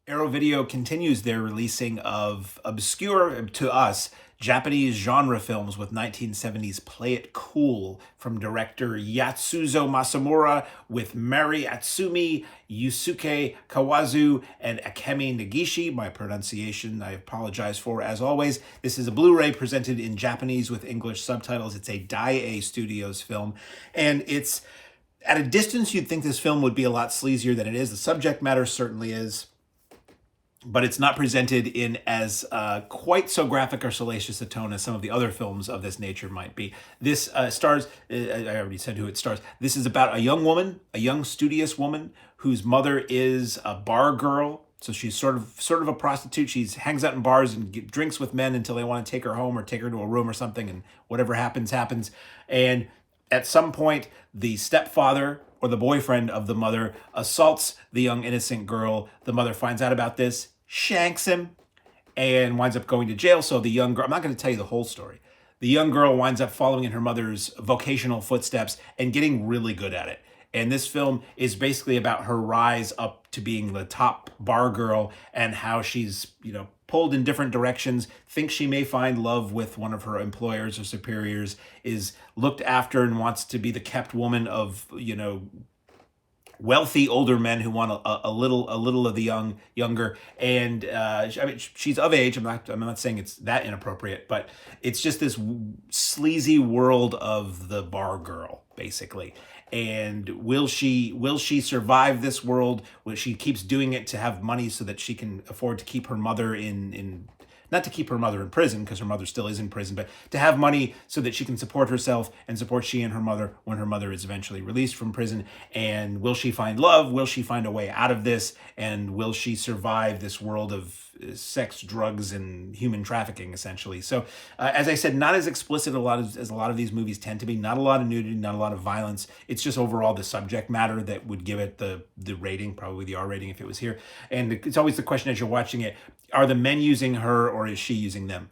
Arrow Video continues their releasing of obscure, to us, Japanese genre films with 1970s Play It Cool from director Yasuzô Masumura with Mari Atsumi, Yûsuke Kawazu, and Akemi Negishi. My pronunciation, I apologize for, as always. This is a Blu-ray presented in Japanese with English subtitles. It's a Dai Studios film, and it's at a distance you'd think this film would be a lot sleazier than it is. The subject matter certainly is, but it's not presented in as quite so graphic or salacious a tone as some of the other films of this nature might be. This stars, I already said who it stars. This is about a young woman, a young studious woman whose mother is a bar girl. So she's sort of a prostitute. She hangs out in bars and drinks with men until they want to take her home or take her to a room or something, and whatever happens, happens. And at some point, the stepfather or the boyfriend of the mother assaults the young innocent girl. The mother finds out about this, shanks him, and winds up going to jail. So the young girl, I'm not going to tell you the whole story. The young girl winds up following in her mother's vocational footsteps and getting really good at it. And this film is basically about her rise up to being the top bar girl and how she's, pulled in different directions, thinks she may find love with one of her employers or superiors, is looked after and wants to be the kept woman of, wealthy older men who want a little of the younger. And she's of age. I'm not saying it's that inappropriate, but it's just this sleazy world of the bar girl, basically. And will she survive this world? Will she keeps doing it to have money so that she can afford to keep her mother in not to keep her mother in prison, because her mother still is in prison, but to have money so that she can support herself and support she and her mother when her mother is eventually released from prison. And will she find love? Will she find a way out of this? And will she survive this world of sex, drugs, and human trafficking, essentially? So, as I said, not as explicit as a lot of these movies tend to be. Not a lot of nudity, not a lot of violence. It's just overall the subject matter that would give it the rating, probably the R rating if it was here. And it's always the question as you're watching it, are the men using her or is she using them?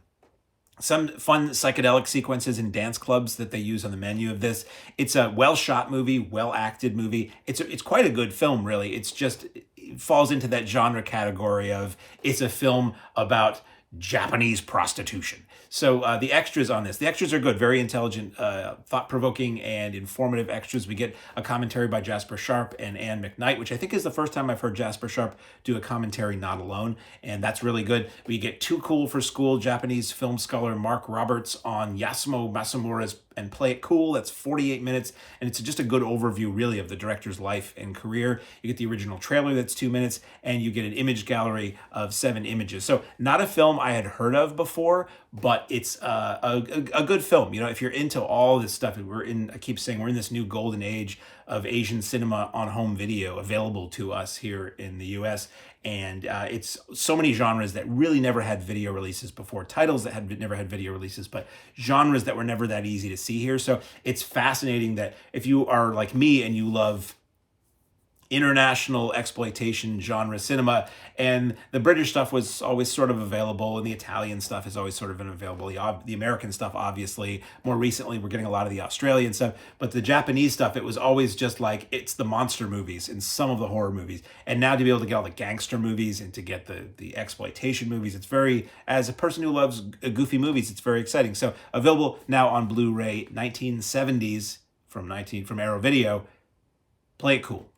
Some fun psychedelic sequences in dance clubs that they use on the menu of this. It's a well-shot movie, well-acted movie. It's quite a good film, really. It's just, it falls into that genre category of it's a film about Japanese prostitution. So the extras on this, the extras are good, very intelligent, thought-provoking, and informative extras. We get a commentary by Jasper Sharp and Anne McKnight, which I think is the first time I've heard Jasper Sharp do a commentary not alone, and that's really good. We get Too Cool for School, Japanese film scholar Mark Roberts on Yasuo Masumura's and Play It Cool. That's 48 minutes, and it's just a good overview, really, of the director's life and career. You get the original trailer that's 2 minutes, and you get an image gallery of 7 images. So not a film I had heard of before, but it's a good film. If you're into all this stuff, I keep saying we're in this new golden age of Asian cinema on home video available to us here in the US. And it's so many genres that really never had video releases before, titles that had never had video releases, but genres that were never that easy to see here. So it's fascinating that if you are like me and you love international exploitation genre cinema, and the British stuff was always sort of available, and the Italian stuff has always sort of been available, the American stuff, obviously. More recently, we're getting a lot of the Australian stuff, but the Japanese stuff, it was always just like, it's the monster movies and some of the horror movies. And now to be able to get all the gangster movies and to get the exploitation movies, it's very, as a person who loves goofy movies, it's very exciting. So available now on Blu-ray, 1970s from Arrow Video. Play It Cool.